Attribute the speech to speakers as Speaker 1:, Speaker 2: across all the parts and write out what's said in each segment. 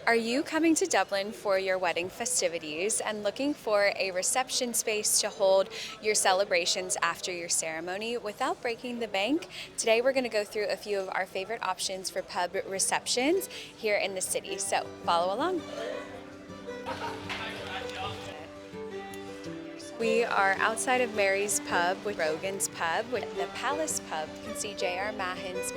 Speaker 1: Are you coming to Dublin for your wedding festivities and looking for a reception space to hold your celebrations after your ceremony without breaking the bank? Today we're going to go through a few of our favorite options for pub receptions here in the city, so follow along. We are outside of Mary's Pub with Grogan's Pub, with the Palace Pub. You can see J.R. Mahon's.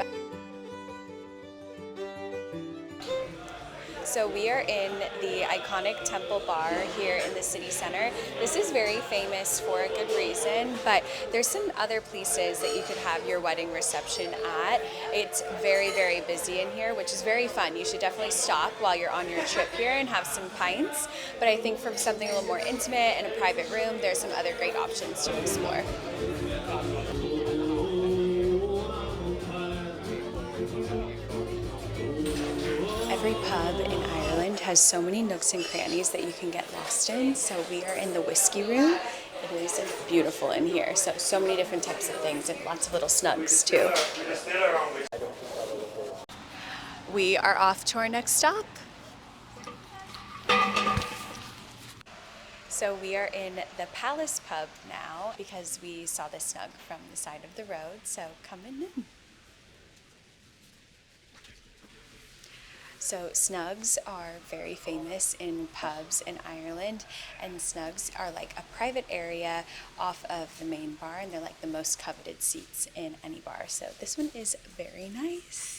Speaker 1: So we are in the iconic Temple Bar here in the city center. This is very famous for a good reason, but there's some other places that you could have your wedding reception at. It's very, very busy in here, which is very fun. You should definitely stop while you're on your trip here and have some pints. But I think for something a little more intimate and a private room, there's some other great options to explore. Every pub in Ireland has so many nooks and crannies that you can get lost in. So we are in the whiskey room. It is beautiful in here. So many different types of things and lots of little snugs too. We are off to our next stop. So we are in the Palace Pub now because we saw this snug from the side of the road. So come in. So snugs are very famous in pubs in Ireland, and snugs are like a private area off of the main bar, and they're like the most coveted seats in any bar. So this one is very nice.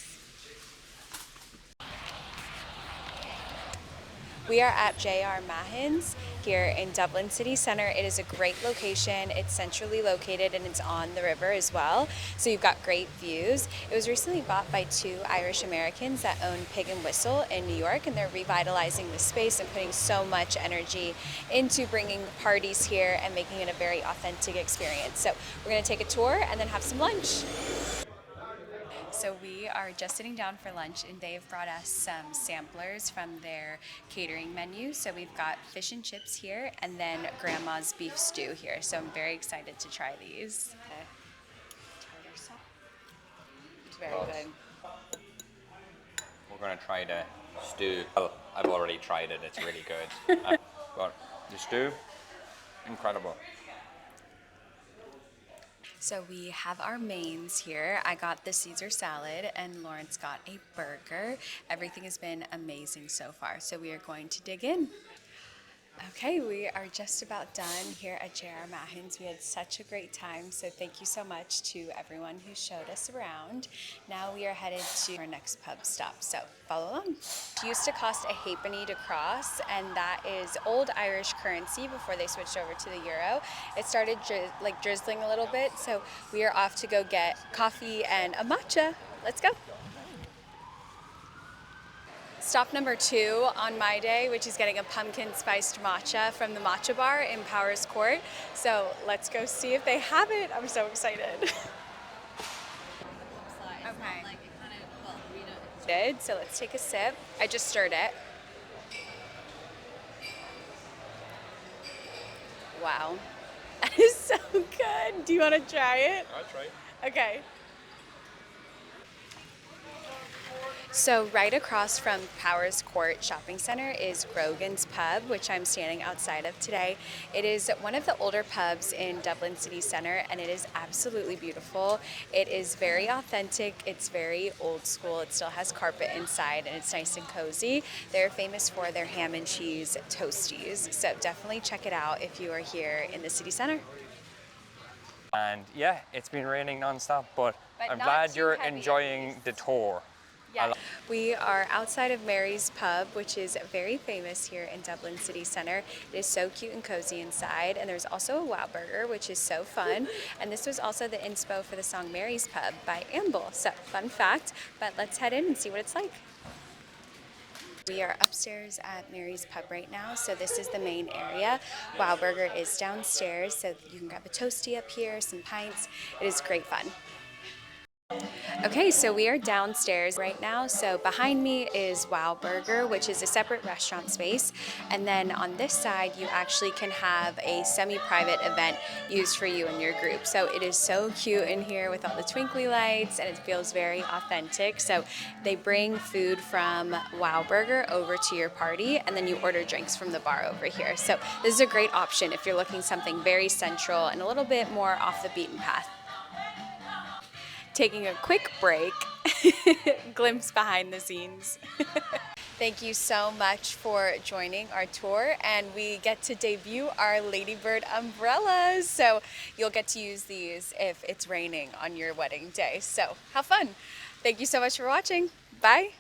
Speaker 1: We are at J.R. Mahon's here in Dublin City Centre. It is a great location. It's centrally located and it's on the river as well. So you've got great views. It was recently bought by two Irish Americans that own Pig and Whistle in New York, and they're revitalizing the space and putting so much energy into bringing parties here and making it a very authentic experience. So we're going to take a tour and then have some lunch. So we are just sitting down for lunch, and they've brought us some samplers from their catering menu. So we've got fish and chips here, and then grandma's beef stew here. So I'm very excited to try these. It's very good.
Speaker 2: We're going to try the stew. Well, I've already tried it. It's really good. But the stew, incredible.
Speaker 1: So we have our mains here. I got the Caesar salad and Lawrence got a burger. Everything has been amazing so far, so we are going to dig in. Okay, we are just about done here at J.R. Mahon's. We had such a great time, so thank you so much to everyone who showed us around. Now we are headed to our next pub stop, so follow along. It used to cost a halfpenny to cross, and that is old Irish currency before they switched over to the euro. It started drizzling a little bit, so we are off to go get coffee and a matcha. Let's go. Stop number 2 on my day, which is getting a pumpkin spiced matcha from the Matcha bar in Powers Court. So let's go see if they have it. I'm so excited. Okay. So let's take a sip. I just stirred it. Wow. That is so good. Do you want to try it?
Speaker 2: I'll try it.
Speaker 1: Okay. So right across from Powers Court Shopping Center is Grogan's Pub, which I'm standing outside of today. It is one of the older pubs in Dublin City Centre, and it is absolutely beautiful. It is very authentic. It's very old school. It still has carpet inside, and it's nice and cozy. They're famous for their ham and cheese toasties, so definitely check it out if you are here in the city centre.
Speaker 2: And yeah, it's been raining non-stop, but I'm
Speaker 1: not
Speaker 2: glad
Speaker 1: too
Speaker 2: you're
Speaker 1: heavy,
Speaker 2: enjoying the tour.
Speaker 1: Yeah. We are outside of Mary's Pub, which is very famous here in Dublin City Centre. It is so cute and cozy inside, and there's also a Wow Burger, which is so fun. And this was also the inspo for the song Mary's Pub by Amble. So, fun fact, but let's head in and see what it's like. We are upstairs at Mary's Pub right now, so this is the main area. Wow Burger is downstairs, so you can grab a toasty up here, some pints. It is great fun. Okay, so we are downstairs right now. So behind me is Wow Burger, which is a separate restaurant space. And then on this side, you actually can have a semi-private event used for you and your group. So it is so cute in here with all the twinkly lights, and it feels very authentic. So they bring food from Wow Burger over to your party, and then you order drinks from the bar over here. So this is a great option if you're looking something very central and a little bit more off the beaten path. Taking a quick break, glimpse behind the scenes. Thank you so much for joining our tour, and we get to debut our Ladybird umbrellas. So you'll get to use these if it's raining on your wedding day. So have fun. Thank you so much for watching. Bye.